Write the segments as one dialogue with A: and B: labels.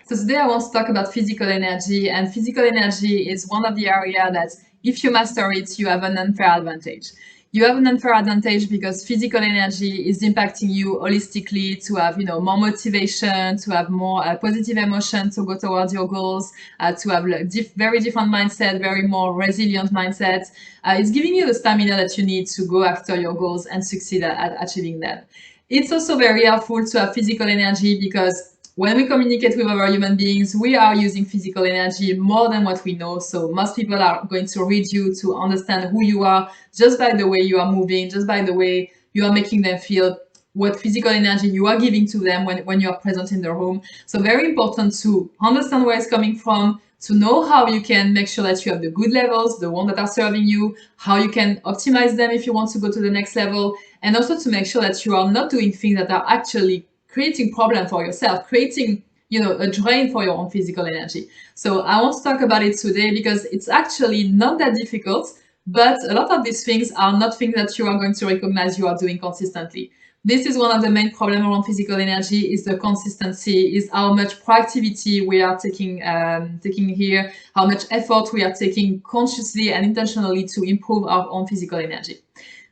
A: So today I want to talk about physical energy, and physical energy is one of the areas that if you master it, you have an unfair advantage. You have an unfair advantage because physical energy is impacting you holistically to have, more motivation, to have more positive emotion to go towards your goals, to have like very different mindset, very more resilient mindset. It's giving you the stamina that you need to go after your goals and succeed at achieving them. It's also very helpful to have physical energy because when we communicate with other human beings, we are using physical energy more than what we know. So most people are going to read you to understand who you are just by the way you are moving, just by the way you are making them feel, what physical energy you are giving to them when you are present in the room. So very important to understand where it's coming from, to know how you can make sure that you have the good levels, the ones that are serving you, how you can optimize them if you want to go to the next level, and also to make sure that you are not doing things that are actually creating problem for yourself, creating a drain for your own physical energy. So I want to talk about it today because it's actually not that difficult, but a lot of these things are not things that you are going to recognize you are doing consistently. This is one of the main problems around physical energy, is the consistency, is how much proactivity we are taking here, how much effort we are taking consciously and intentionally to improve our own physical energy.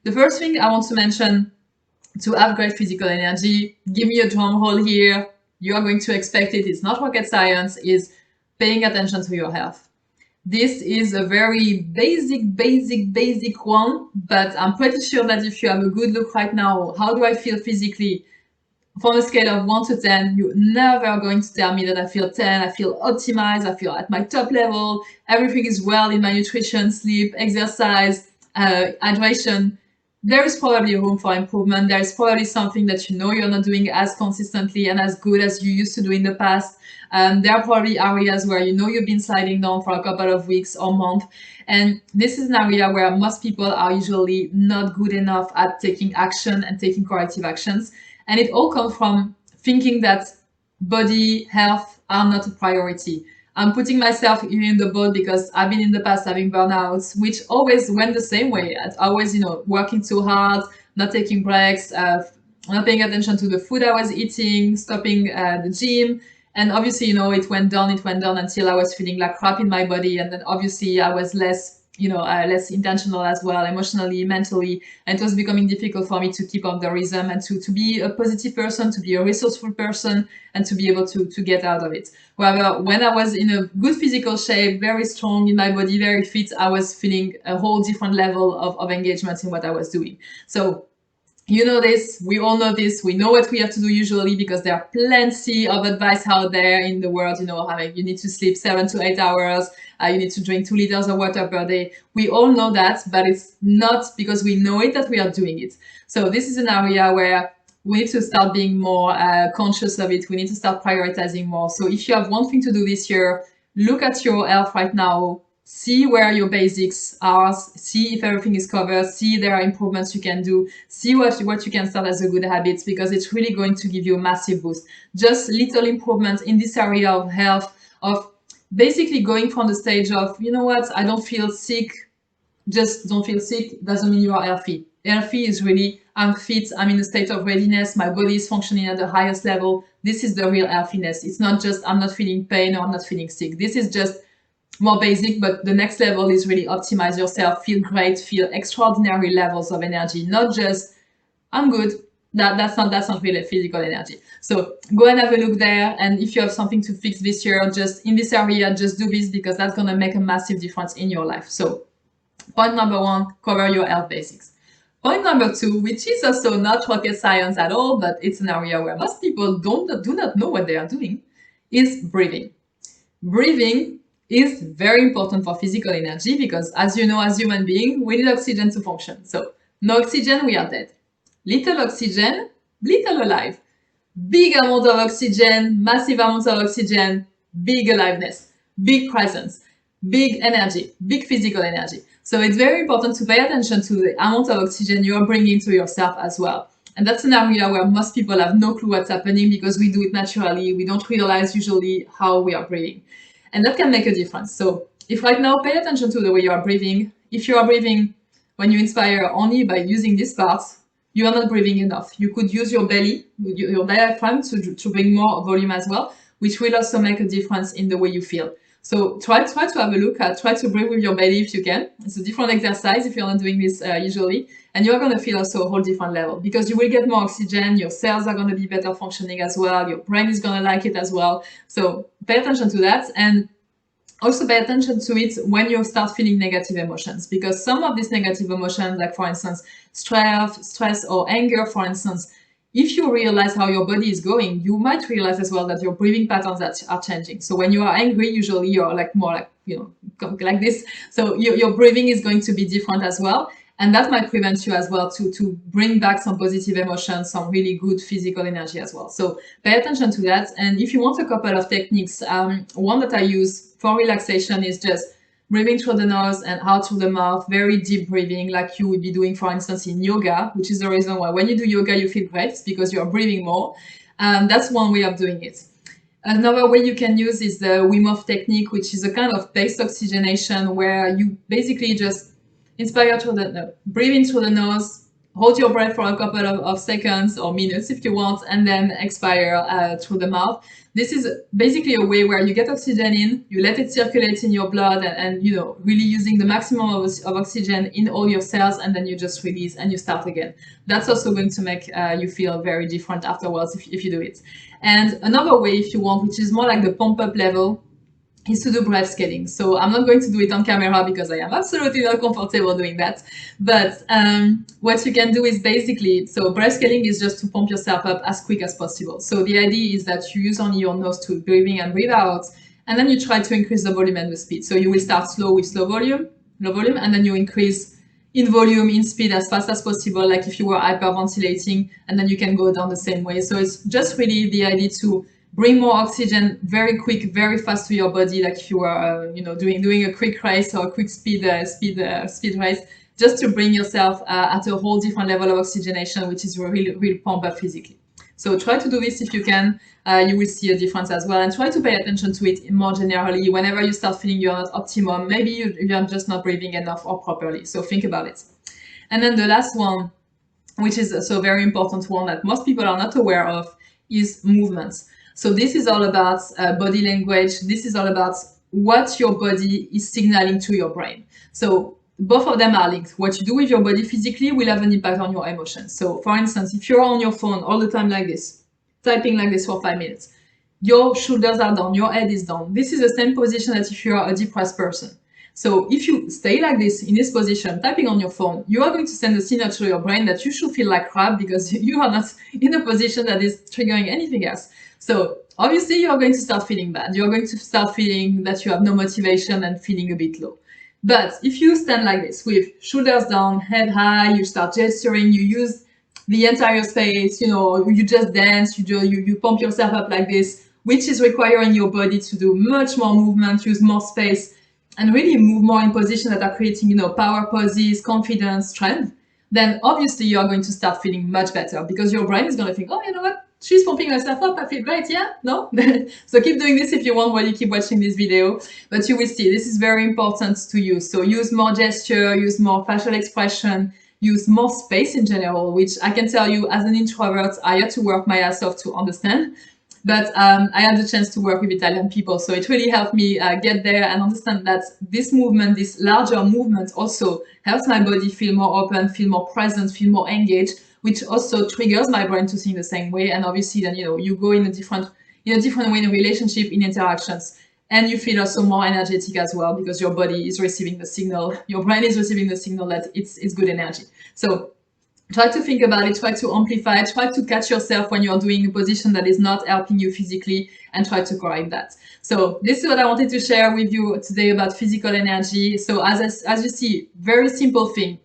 A: The first thing I want to mention to have great physical energy, give me a drum roll here, you are going to expect it, it's not rocket science, is paying attention to your health. This is a very basic one, but I'm pretty sure that if you have a good look right now, how do I feel physically? From a scale of 1 to 10, you're never going to tell me that I feel 10, I feel optimized, I feel at my top level, everything is well in my nutrition, sleep, exercise, hydration. There is probably room for improvement. There is probably something that you're not doing as consistently and as good as you used to do in the past. There are probably areas where you've been sliding down for a couple of weeks or months. And this is an area where most people are usually not good enough at taking action and taking corrective actions. And it all comes from thinking that body health are not a priority. I'm putting myself here in the boat because I've been in the past having burnouts, which always went the same way. It's always, working too hard, not taking breaks, not paying attention to the food I was eating, stopping the gym. And obviously, it went down until I was feeling like crap in my body. And then obviously I was less intentional as well, emotionally, mentally, and it was becoming difficult for me to keep up the rhythm and to be a positive person, to be a resourceful person, and to be able to get out of it. However, when I was in a good physical shape, very strong in my body, very fit, I was feeling a whole different level of engagement in what I was doing. So this, we all know this, we know what we have to do usually because there are plenty of advice out there in the world, you need to sleep 7 to 8 hours, you need to drink 2 liters of water per day. We all know that, but it's not because we know it that we are doing it. So this is an area where we need to start being more conscious of it. We need to start prioritizing more. So if you have one thing to do this year, look at your health right now, see where your basics are, see if everything is covered, see there are improvements you can do, see what you can start as a good habit, because it's really going to give you a massive boost. Just little improvements in this area of health, of basically going from the stage of, I don't feel sick, just don't feel sick, doesn't mean you are healthy. Healthy is really, I'm fit, I'm in a state of readiness, my body is functioning at the highest level. This is the real healthiness. It's not just I'm not feeling pain or I'm not feeling sick. This is just more basic, but the next level is really optimize yourself, feel great, feel extraordinary levels of energy, not just I'm good. That's not really physical energy. So go and have a look there, and if you have something to fix this year, just in this area, just do this, because that's going to make a massive difference in your life. So point number 1, cover your health basics. Point number 2, which is also not rocket science at all, but it's an area where most people do not know what they are doing, is breathing. Breathing is very important for physical energy because, as you know, as human beings, we need oxygen to function. So no oxygen, we are dead. Little oxygen, little alive. Big amount of oxygen, massive amounts of oxygen, big aliveness, big presence, big energy, big physical energy. So it's very important to pay attention to the amount of oxygen you are bringing to yourself as well. And that's an area where most people have no clue what's happening because we do it naturally. We don't realize usually how we are breathing. And that can make a difference. So if right now, pay attention to the way you are breathing. If you are breathing when you inspire only by using these parts, you are not breathing enough. You could use your belly, your diaphragm to bring more volume as well. which will also make a difference in the way you feel. So try to have a look at, try to breathe with your belly if you can. It's a different exercise if you're not doing this usually. And you're going to feel also a whole different level because you will get more oxygen, your cells are going to be better functioning as well, your brain is going to like it as well. So pay attention to that. And also pay attention to it when you start feeling negative emotions, because some of these negative emotions, like for instance, stress or anger, for instance, if you realize how your body is going, you might realize as well that your breathing patterns are changing. So when you are angry, usually you're like more like, like this. So your breathing is going to be different as well. And that might prevent you as well to bring back some positive emotions, some really good physical energy as well. So pay attention to that. And if you want a couple of techniques, one that I use for relaxation is just breathing through the nose and out through the mouth, very deep breathing, like you would be doing, for instance, in yoga, which is the reason why when you do yoga, you feel great, because you are breathing more. That's one way of doing it. Another way you can use is the Wim Hof technique, which is a kind of paced oxygenation where you basically just inspire through breathe in through the nose, hold your breath for a couple of seconds or minutes if you want, and then expire through the mouth. This is basically a way where you get oxygen in, you let it circulate in your blood, and really using the maximum of oxygen in all your cells, and then you just release and you start again. That's also going to make you feel very different afterwards if you do it. And another way, if you want, which is more like the pump up level, is to do breath scaling. So I'm not going to do it on camera because I am absolutely not comfortable doing that. But what you can do is basically, so breath scaling is just to pump yourself up as quick as possible. So the idea is that you use only your nose to breathe in and breathe out, and then you try to increase the volume and the speed. So you will start slow with low volume, and then you increase in volume, in speed as fast as possible, like if you were hyperventilating, and then you can go down the same way. So it's just really the idea to bring more oxygen very quick, very fast to your body, like if you were, doing a quick race or a quick speed race, just to bring yourself at a whole different level of oxygenation, which is real pump up physically. So try to do this if you can. You will see a difference as well, and try to pay attention to it more generally. Whenever you start feeling you're not optimum, maybe you're just not breathing enough or properly. So think about it. And then the last one, which is also a very important one that most people are not aware of, is movements. So this is all about body language. This is all about what your body is signaling to your brain. So both of them are linked. What you do with your body physically will have an impact on your emotions. So for instance, if you're on your phone all the time like this, typing like this for 5 minutes, your shoulders are down, your head is down. This is the same position as if you are a depressed person. So if you stay like this, in this position, typing on your phone, you are going to send a signal to your brain that you should feel like crap because you are not in a position that is triggering anything else. So obviously you're going to start feeling bad. You're going to start feeling that you have no motivation and feeling a bit low. But if you stand like this with shoulders down, head high, you start gesturing, you use the entire space, you just dance, you pump yourself up like this, which is requiring your body to do much more movement, use more space, and really move more in positions that are creating, power poses, confidence, strength, then obviously you are going to start feeling much better because your brain is going to think, oh, you know what? She's pumping herself up, I feel great, yeah? No? So keep doing this if you want while you keep watching this video. But you will see, this is very important to use. So use more gesture, use more facial expression, use more space in general, which I can tell you as an introvert, I had to work my ass off to understand. But I had the chance to work with Italian people, so it really helped me get there and understand that this movement, this larger movement, also helps my body feel more open, feel more present, feel more engaged, which also triggers my brain to think the same way. And obviously, then you go in a different way in a relationship, in interactions, and you feel also more energetic as well because your body is receiving the signal, your brain is receiving the signal that it's good energy. So try to think about it, try to amplify it, try to catch yourself when you're doing a position that is not helping you physically, and try to correct that. So this is what I wanted to share with you today about physical energy. So as you see, very simple thing.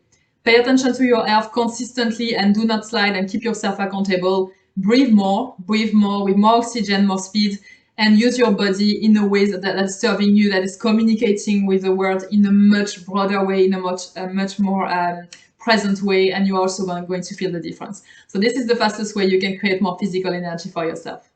A: Pay attention to your health consistently and do not slide, and keep yourself accountable. Breathe more with more oxygen, more speed, and use your body in a way that's serving you, that is communicating with the world in a much broader way, in a much more present way, and you're also going to feel the difference. So this is the fastest way you can create more physical energy for yourself.